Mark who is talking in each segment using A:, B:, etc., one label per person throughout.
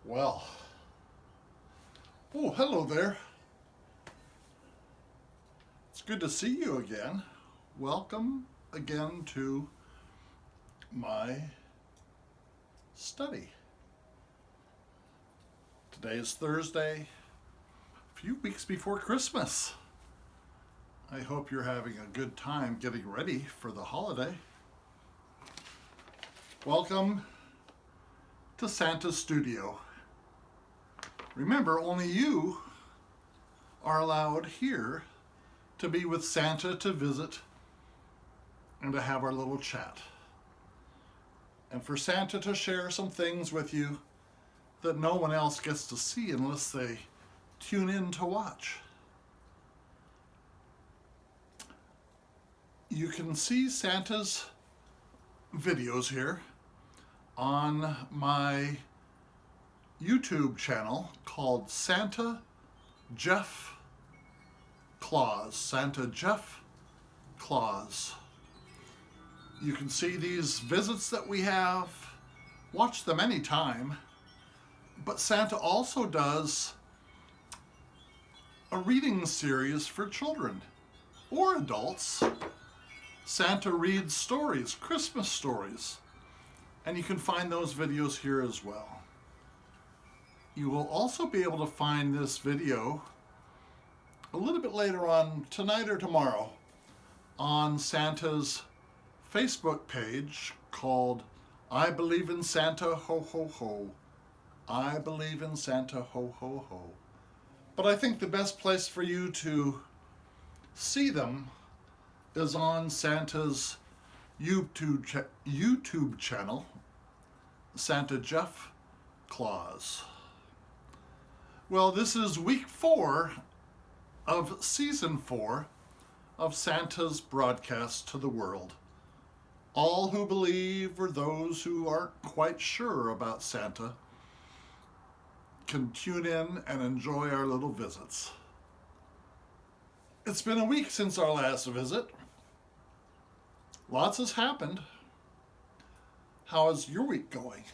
A: Well, oh, hello there. It's good to see you again. Welcome again to my study. Today is Thursday, a few weeks before Christmas. I hope you're having a good time getting ready for the holiday. Welcome to Santa's studio. Remember, only you are allowed here to be with Santa, to visit, and to have our little chat. And for Santa to share some things with you that no one else gets to see unless they tune in to watch. You can see Santa's videos here on my YouTube channel called Santa Jeff Claus. Santa Jeff Claus. You can see these visits that we have. Watch them anytime. But Santa also does a reading series for children or adults. Santa reads stories, Christmas stories. And you can find those videos here as well. You will also be able to find this video a little bit later on, tonight or tomorrow, on Santa's Facebook page called I Believe in Santa, Ho Ho Ho. I Believe in Santa, Ho Ho Ho. But I think the best place for you to see them is on Santa's YouTube channel, Santa Jeff Claus. Well, this is week 4 of season 4 of Santa's broadcast to the world. All who believe or those who aren't quite sure about Santa can tune in and enjoy our little visits. It's been a week since our last visit. Lots has happened. How is your week going?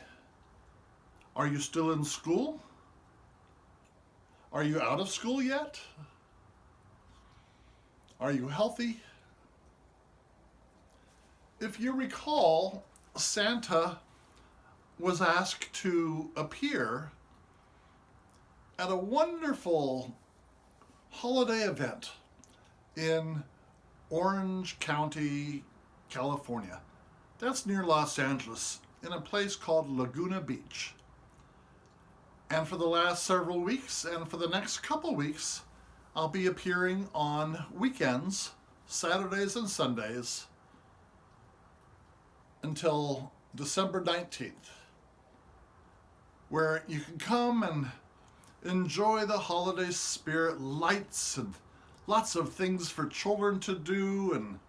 A: Are you still in school? Are you out of school yet? Are you healthy? If you recall, Santa was asked to appear at a wonderful holiday event in Orange County, California. That's near Los Angeles, in a place called Laguna Beach. And for the last several weeks, and for the next couple weeks, I'll be appearing on weekends, Saturdays and Sundays, until December 19th, where you can come and enjoy the holiday spirit, lights and lots of things for children to do, and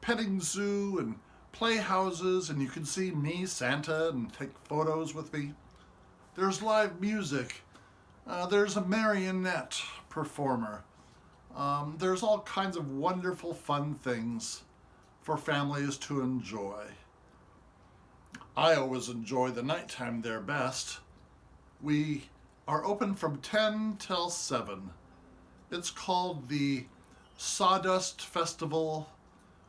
A: petting zoo and playhouses, and you can see me, Santa, and take photos with me. There's live music. There's a marionette performer. There's all kinds of wonderful, fun things for families to enjoy. I always enjoy the nighttime there best. We are open from 10 till 7. It's called the Sawdust Festival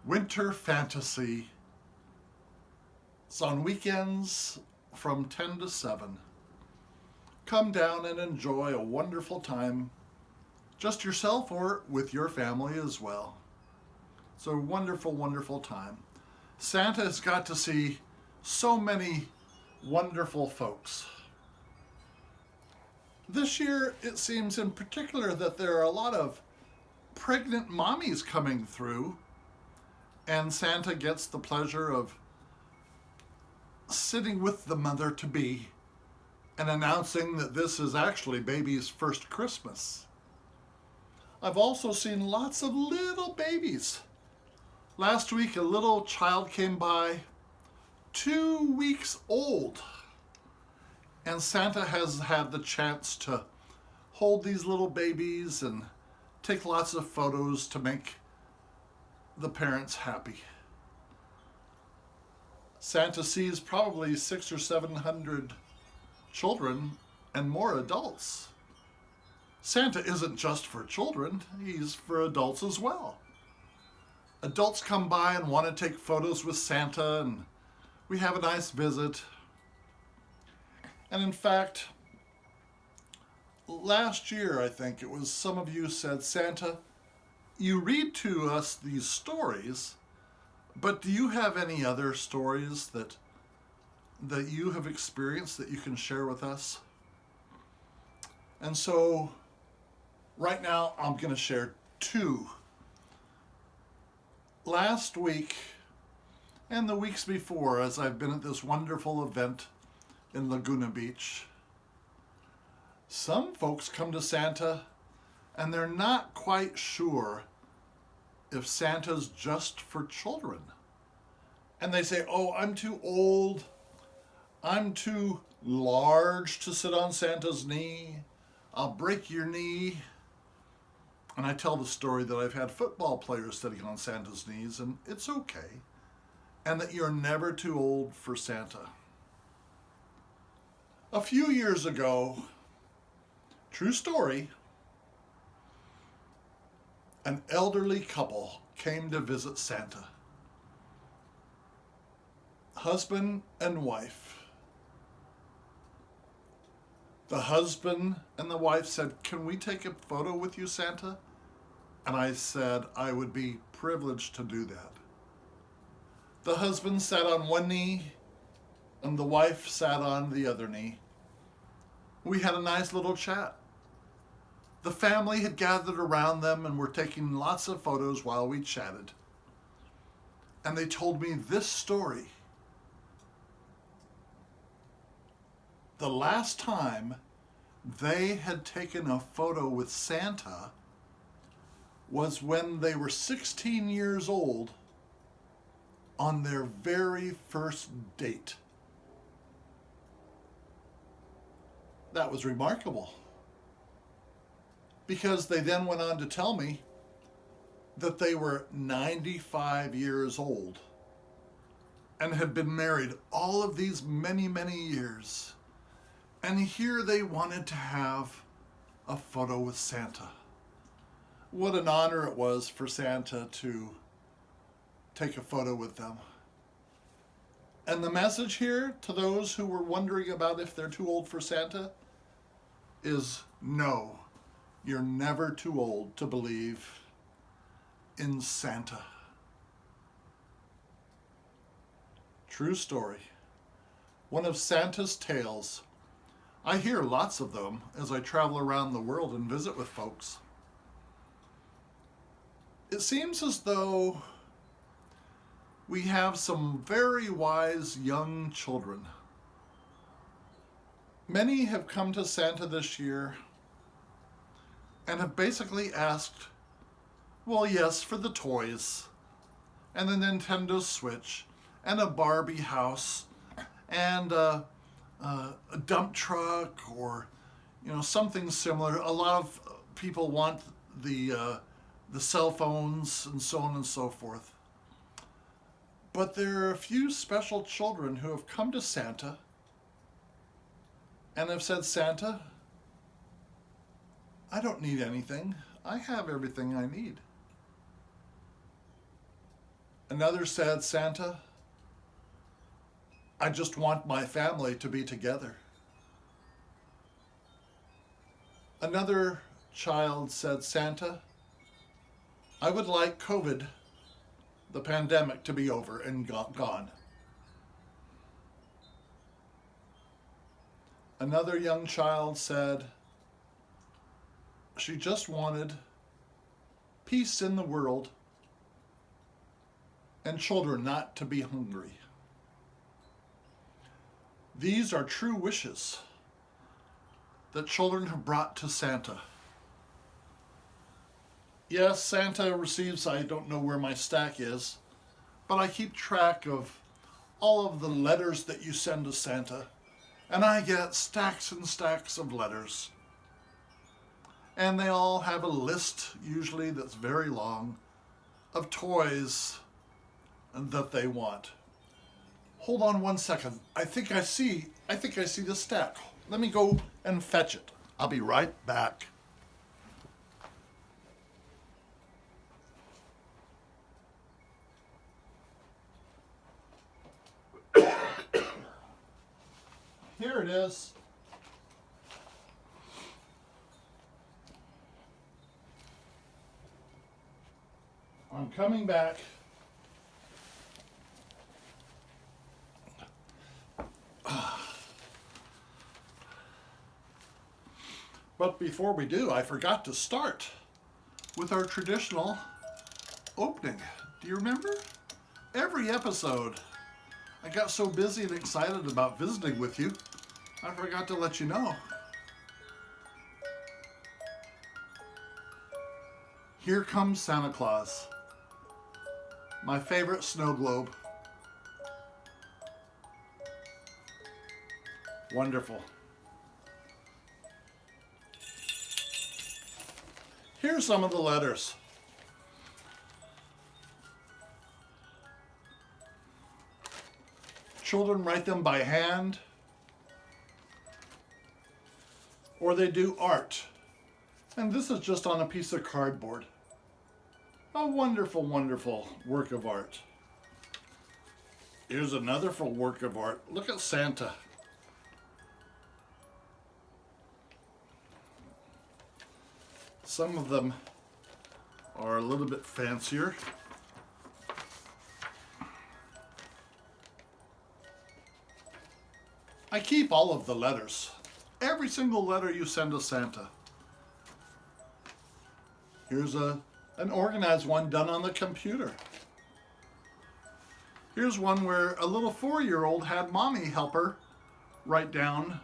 A: Winter Fantasy. It's on weekends from 10 to 7. Come down and enjoy a wonderful time, just yourself or with your family as well. It's a wonderful, wonderful time. Santa has got to see so many wonderful folks. This year, it seems in particular that there are a lot of pregnant mommies coming through, and Santa gets the pleasure of sitting with the mother-to-be and announcing that this is actually baby's first Christmas. I've also seen lots of little babies. Last week, a little child came by, 2 weeks old, and Santa has had the chance to hold these little babies and take lots of photos to make the parents happy. Santa sees probably 600 or 700 children and more adults. Santa isn't just for children, he's for adults as well. Adults come by and want to take photos with Santa, and we have a nice visit. And in fact, last year, I think it was, some of you said, Santa, you read to us these stories, but do you have any other stories that you have experienced that you can share with us? And so right now I'm going to share two. Last week and the weeks before, as I've been at this wonderful event in Laguna Beach, some folks come to Santa and they're not quite sure if Santa's just for children. And they say, oh, I'm too old. I'm too large to sit on Santa's knee. I'll break your knee. And I tell the story that I've had football players sitting on Santa's knees, and it's okay. And that you're never too old for Santa. A few years ago, true story, an elderly couple came to visit Santa. Husband and wife. The husband and the wife said, can we take a photo with you, Santa? And I said I would be privileged to do that. The husband sat on one knee and the wife sat on the other knee. We had a nice little chat. The family had gathered around them and were taking lots of photos while we chatted. And they told me this story. The last time they had taken a photo with Santa was when they were 16 years old on their very first date. That was remarkable, because they then went on to tell me that they were 95 years old and had been married all of these many, many years. And here they wanted to have a photo with Santa. What an honor it was for Santa to take a photo with them. And the message here to those who were wondering about if they're too old for Santa is no, you're never too old to believe in Santa. True story. One of Santa's tales. I hear lots of them as I travel around the world and visit with folks. It seems as though we have some very wise young children. Many have come to Santa this year and have basically asked, well, yes, for the toys and the Nintendo Switch and a Barbie house and a dump truck, or something similar. A lot of people want the cell phones and so on and so forth. But there are a few special children who have come to Santa and have said, Santa, I don't need anything. I have everything I need. Another said, Santa, I just want my family to be together. Another child said, Santa, I would like COVID, the pandemic, to be over and gone. Another young child said she just wanted peace in the world and children not to be hungry. These are true wishes that children have brought to Santa. Yes, Santa receives, I don't know where my stack is, but I keep track of all of the letters that you send to Santa, and I get stacks and stacks of letters. And they all have a list, usually that's very long, of toys that they want. Hold on one second. I think I see the stack. Let me go and fetch it. I'll be right back. Here it is. I'm coming back. But before we do, I forgot to start with our traditional opening. Do you remember? Every episode, I got so busy and excited about visiting with you, I forgot to let you know. Here comes Santa Claus, my favorite snow globe. Wonderful. Here's some of the letters. Children write them by hand, or they do art. And this is just on a piece of cardboard. A wonderful, wonderful work of art. Here's another full work of art. Look at Santa. Some of them are a little bit fancier. I keep all of the letters. Every single letter you send to Santa. Here's an organized one done on the computer. Here's one where a little 4-year-old had mommy help her write down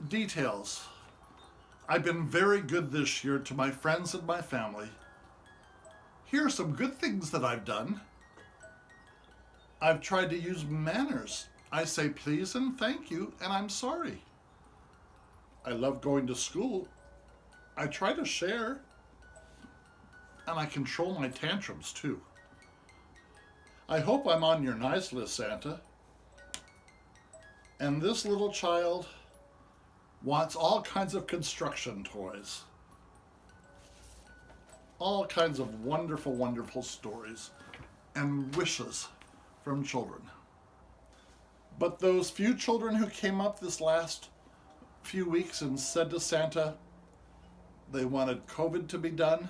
A: details. I've been very good this year to my friends and my family. Here are some good things that I've done. I've tried to use manners. I say please and thank you, and I'm sorry. I love going to school. I try to share. And I control my tantrums too. I hope I'm on your nice list, Santa. And this little child wants all kinds of construction toys. All kinds of wonderful, wonderful stories and wishes from children. But those few children who came up this last few weeks and said to Santa they wanted COVID to be done,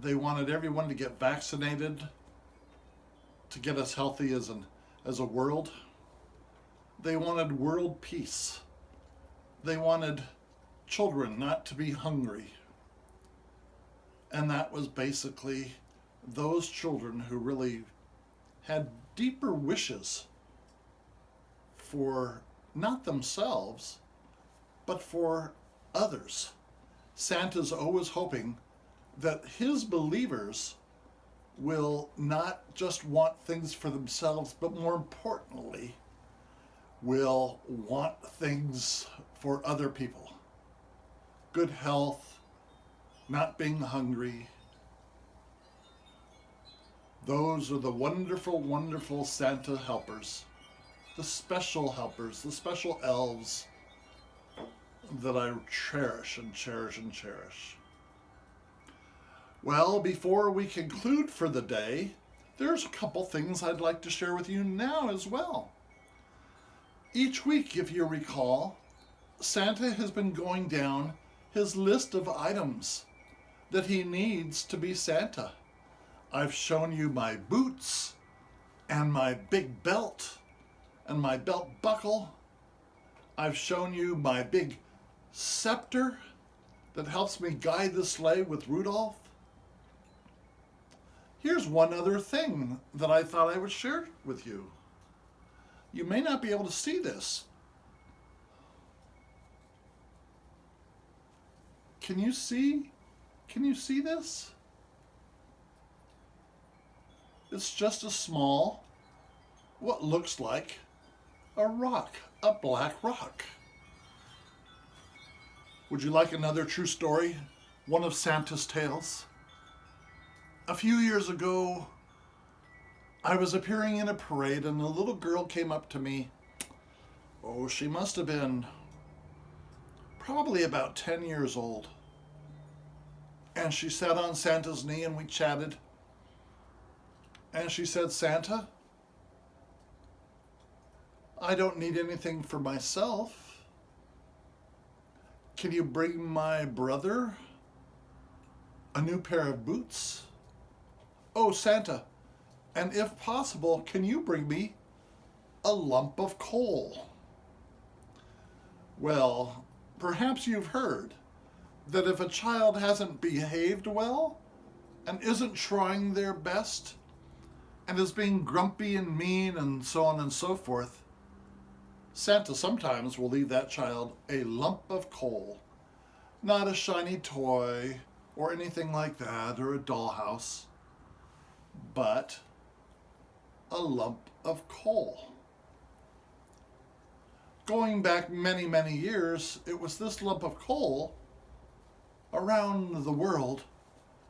A: they wanted everyone to get vaccinated to get us healthy as a world. They wanted world peace. They wanted children not to be hungry. And that was basically those children who really had deeper wishes for not themselves, but for others. Santa's always hoping that his believers will not just want things for themselves, but more importantly, will want things for other people. Good health, not being hungry. Those are the wonderful, wonderful Santa helpers, the special helpers, the special elves that I cherish and cherish and cherish. Well, before we conclude for the day, there's a couple things I'd like to share with you now as well. Each week, if you recall, Santa has been going down his list of items that he needs to be Santa. I've shown you my boots and my big belt and my belt buckle. I've shown you my big scepter that helps me guide the sleigh with Rudolph. Here's one other thing that I thought I would share with you. You may not be able to see this. Can you see this? It's just a small, what looks like a rock, a black rock. Would you like another true story? One of Santa's tales? A few years ago, I was appearing in a parade and a little girl came up to me. Oh, she must have been probably about 10 years old. And she sat on Santa's knee and we chatted. And she said, "Santa, I don't need anything for myself. Can you bring my brother a new pair of boots? Oh, Santa, and if possible, can you bring me a lump of coal?" Well, perhaps you've heard that if a child hasn't behaved well and isn't trying their best and is being grumpy and mean and so on and so forth, Santa sometimes will leave that child a lump of coal. Not a shiny toy or anything like that or a dollhouse, but a lump of coal. Going back many, many years, it was this lump of coal around the world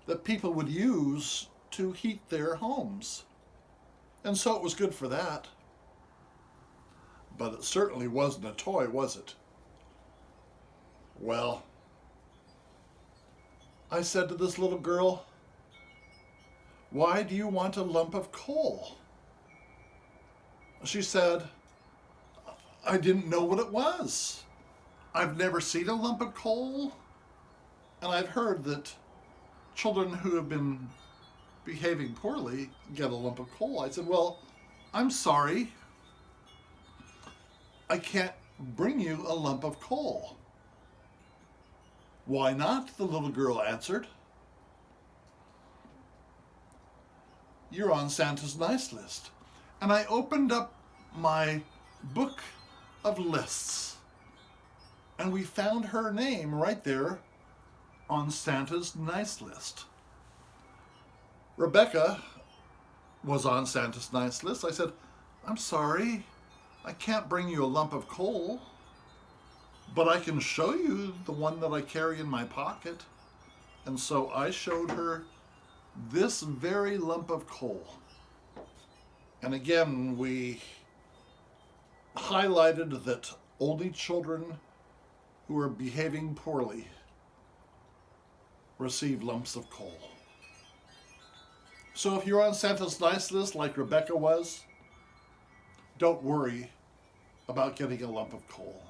A: that people would use to heat their homes. And so it was good for that. But it certainly wasn't a toy, was it? Well, I said to this little girl, "Why do you want a lump of coal?" She said, "I didn't know what it was. I've never seen a lump of coal. And I've heard that children who have been behaving poorly get a lump of coal." I said, "Well, I'm sorry. I can't bring you a lump of coal." "Why not?" the little girl answered. "You're on Santa's nice list." And I opened up my book of lists, and we found her name right there on Santa's nice list. Rebecca was on Santa's nice list. I said, "I'm sorry, I can't bring you a lump of coal, but I can show you the one that I carry in my pocket." And so I showed her this very lump of coal. And again, we highlighted that only children who are behaving poorly receive lumps of coal. So if you're on Santa's nice list like Rebecca was, don't worry about getting a lump of coal.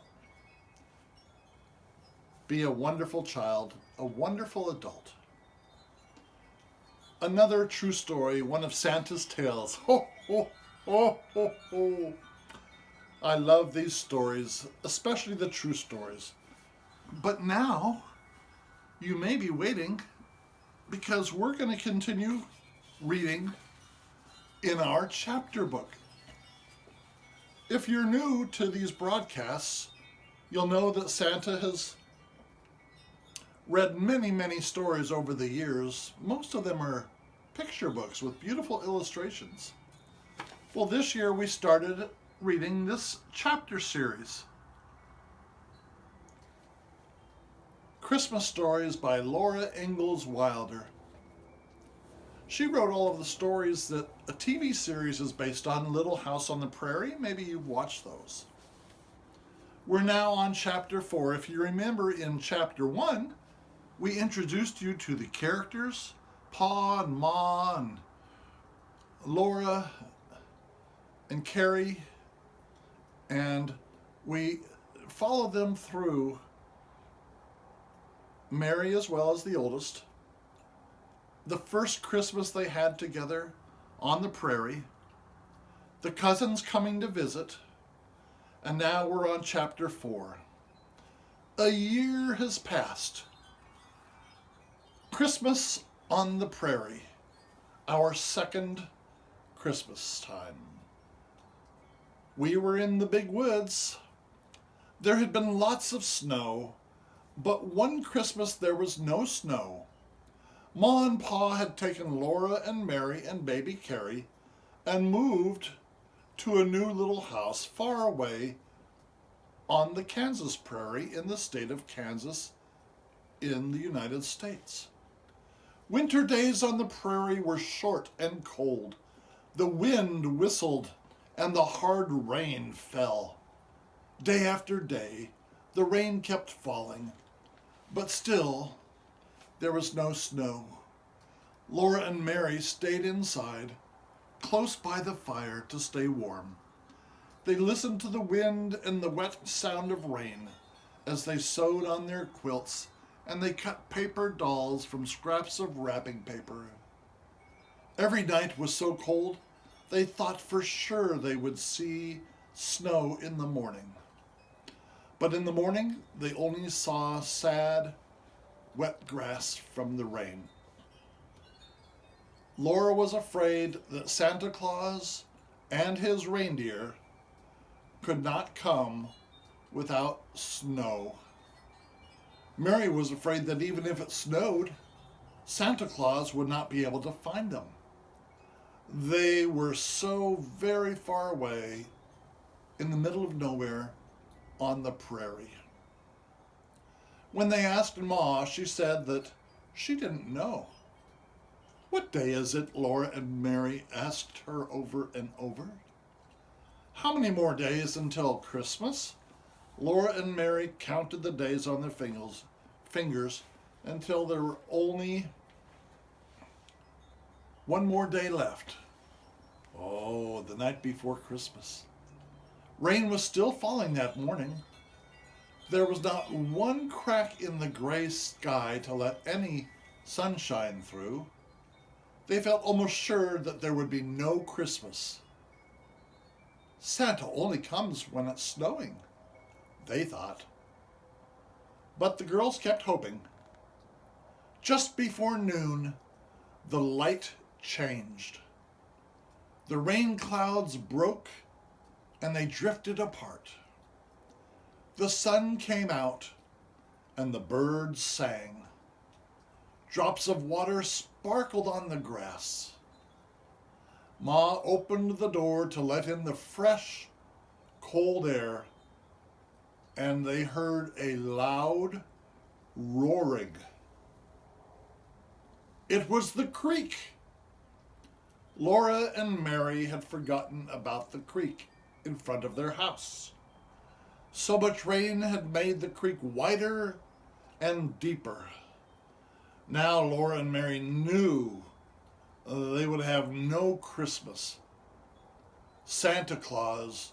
A: Be a wonderful child, a wonderful adult. Another true story, one of Santa's tales. Ho, ho, ho, ho, ho. I love these stories, especially the true stories. But now, you may be waiting because we're going to continue reading in our chapter book. If you're new to these broadcasts, you'll know that Santa has read many, many stories over the years. Most of them are picture books with beautiful illustrations. Well, this year we started reading this chapter series. Christmas Stories by Laura Ingalls Wilder. She wrote all of the stories that a TV series is based on, Little House on the Prairie. Maybe you've watched those. We're now on chapter 4. If you remember, in chapter 1, we introduced you to the characters, Pa and Ma and Laura and Carrie, and we followed them through Mary as well as the oldest, the first Christmas they had together on the prairie, the cousins coming to visit, and now we're on chapter 4. A year has passed. Christmas on the prairie, our second Christmas time. We were in the big woods. There had been lots of snow, but one Christmas there was no snow. Ma and Pa had taken Laura and Mary and baby Carrie and moved to a new little house far away on the Kansas prairie in the state of Kansas in the United States. Winter days on the prairie were short and cold. The wind whistled and the hard rain fell. Day after day, the rain kept falling, but still there was no snow. Laura and Mary stayed inside, close by the fire to stay warm. They listened to the wind and the wet sound of rain as they sewed on their quilts and they cut paper dolls from scraps of wrapping paper. Every night was so cold, they thought for sure they would see snow in the morning. But in the morning, they only saw sad, wet grass from the rain. Laura was afraid that Santa Claus and his reindeer could not come without snow. Mary was afraid that even if it snowed, Santa Claus would not be able to find them. They were so very far away in the middle of nowhere on the prairie. When they asked Ma, she said that she didn't know. What day is it? Laura and Mary asked her over and over. How many more days until Christmas? Laura and Mary counted the days on their fingers until there were only one more day left. Oh, the night before Christmas. Rain was still falling that morning. There was not one crack in the gray sky to let any sunshine through. They felt almost sure that there would be no Christmas. Santa only comes when it's snowing, they thought. But the girls kept hoping. Just before noon, the light changed. The rain clouds broke and they drifted apart. The sun came out and the birds sang. Drops of water sparkled on the grass. Ma opened the door to let in the fresh, cold air, and they heard a loud roaring. It was the creek. Laura and Mary had forgotten about the creek in front of their house. So much rain had made the creek wider and deeper. Now Laura and Mary knew they would have no Christmas. Santa Claus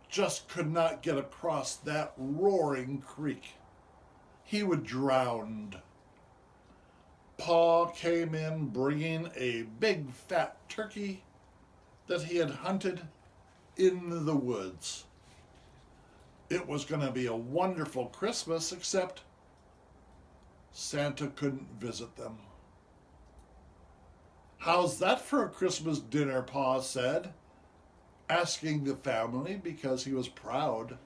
A: just could not get across that roaring creek. He would drown. Pa came in bringing a big fat turkey that he had hunted in the woods. It was going to be a wonderful Christmas, except Santa couldn't visit them. How's that for a Christmas dinner, Pa said, asking the family because he was proud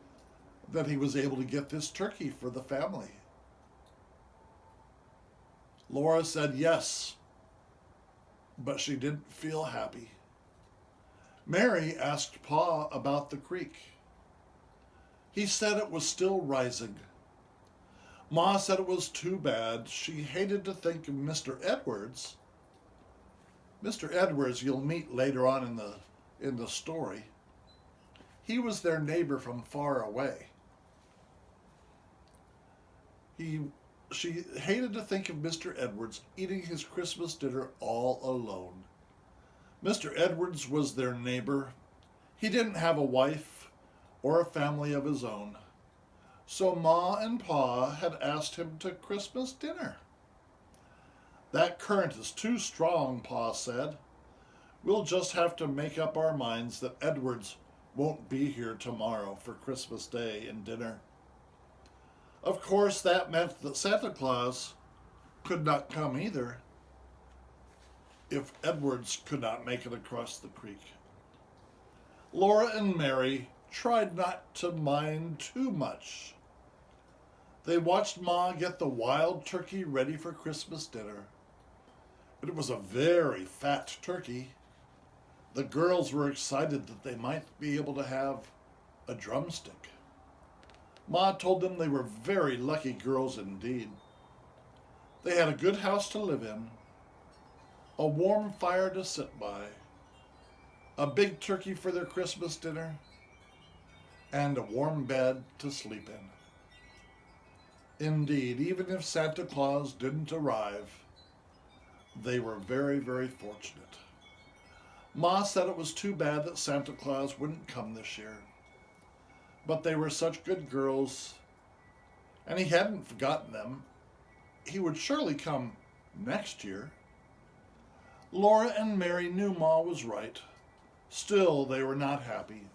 A: that he was able to get this turkey for the family. Laura said yes, but she didn't feel happy. Mary asked Pa about the creek. He said it was still rising. Ma said it was too bad. She hated to think of Mr. Edwards. Mr. Edwards you'll meet later on in the story. He was their neighbor from far away. She hated to think of Mr. Edwards eating his Christmas dinner all alone. Mr. Edwards was their neighbor. He didn't have a wife or a family of his own. So Ma and Pa had asked him to Christmas dinner. That current is too strong, Pa said. We'll just have to make up our minds that Edwards won't be here tomorrow for Christmas Day and dinner. Of course, that meant that Santa Claus could not come either if Edwards could not make it across the creek. Laura and Mary tried not to mind too much. They watched Ma get the wild turkey ready for Christmas dinner. It was a very fat turkey. The girls were excited that they might be able to have a drumstick. Ma told them they were very lucky girls indeed. They had a good house to live in, a warm fire to sit by, a big turkey for their Christmas dinner, and a warm bed to sleep in. Indeed, even if Santa Claus didn't arrive, they were very, very fortunate. Ma said it was too bad that Santa Claus wouldn't come this year. But they were such good girls, and he hadn't forgotten them. He would surely come next year. Laura and Mary knew Ma was right. Still, they were not happy.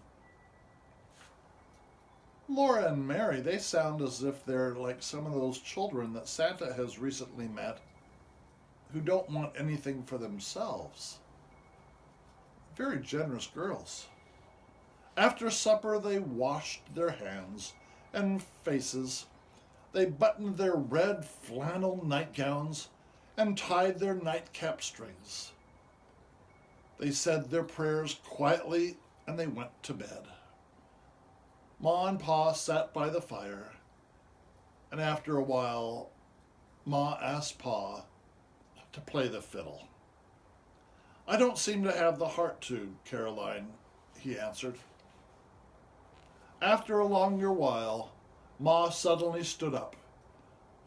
A: Laura and Mary, they sound as if they're like some of those children that Santa has recently met who don't want anything for themselves. Very generous girls. After supper, they washed their hands and faces. They buttoned their red flannel nightgowns and tied their nightcap strings. They said their prayers quietly and they went to bed. Ma and Pa sat by the fire, and after a while, Ma asked Pa to play the fiddle. "I don't seem to have the heart to, Caroline," he answered. After a longer while, Ma suddenly stood up.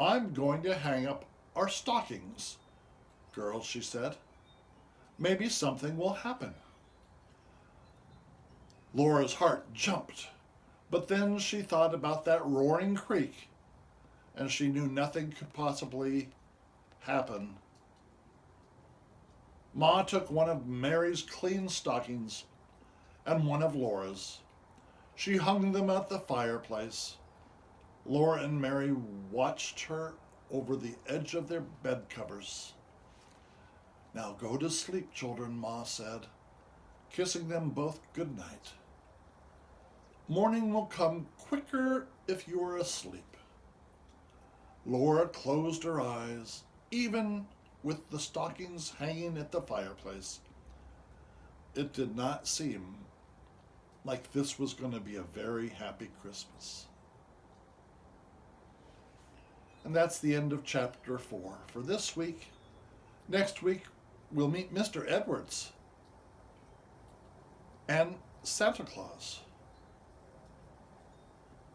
A: "I'm going to hang up our stockings, girls," she said. "Maybe something will happen." Laura's heart jumped, but then she thought about that roaring creek, and she knew nothing could possibly happen. Ma took one of Mary's clean stockings and one of Laura's. She hung them at the fireplace. Laura and Mary watched her over the edge of their bed covers. "Now go to sleep, children," Ma said, kissing them both good night. "Morning will come quicker if you are asleep." Laura closed her eyes, even with the stockings hanging at the fireplace. It did not seem like this was going to be a very happy Christmas. And that's the end of chapter 4 for this week. Next week, we'll meet Mr. Edwards and Santa Claus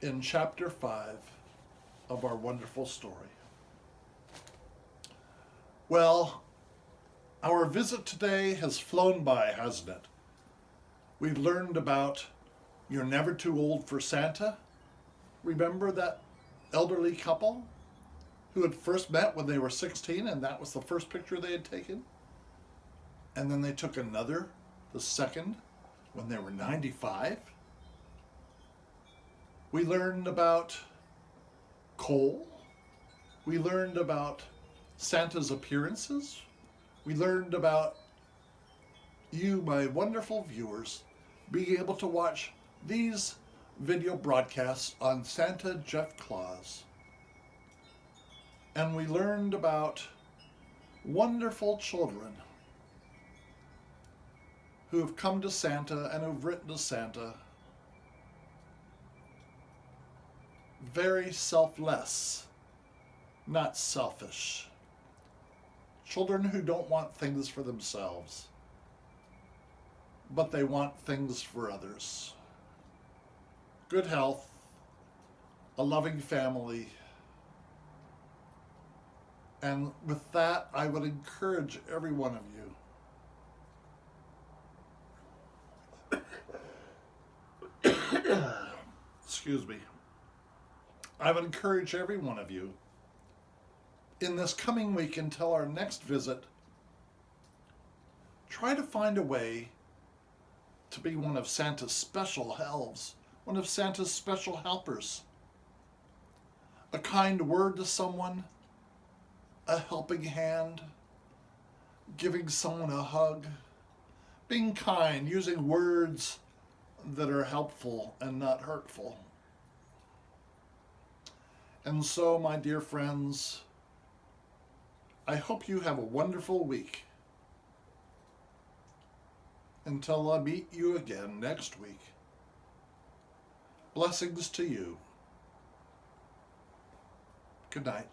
A: in chapter 5 of our wonderful story. Well, our visit today has flown by, hasn't it? We've learned about You're Never Too Old for Santa. Remember that elderly couple who had first met when they were 16, and that was the first picture they had taken? And then they took another, the second, when they were 95. We learned about coal. We learned about Santa's appearances. We learned about you, my wonderful viewers, being able to watch these video broadcasts on Santa Jeff Claus. And we learned about wonderful children who have come to Santa and who've written to Santa. Very selfless, not selfish. Children who don't want things for themselves, but they want things for others. Good health, a loving family. And with that, I would encourage every one of you, excuse me, I would encourage every one of you in this coming week until our next visit, try to find a way to be one of Santa's special elves, one of Santa's special helpers. A kind word to someone, a helping hand, giving someone a hug, being kind, using words that are helpful and not hurtful. And so, my dear friends, I hope you have a wonderful week. Until I meet you again next week, blessings to you. Good night.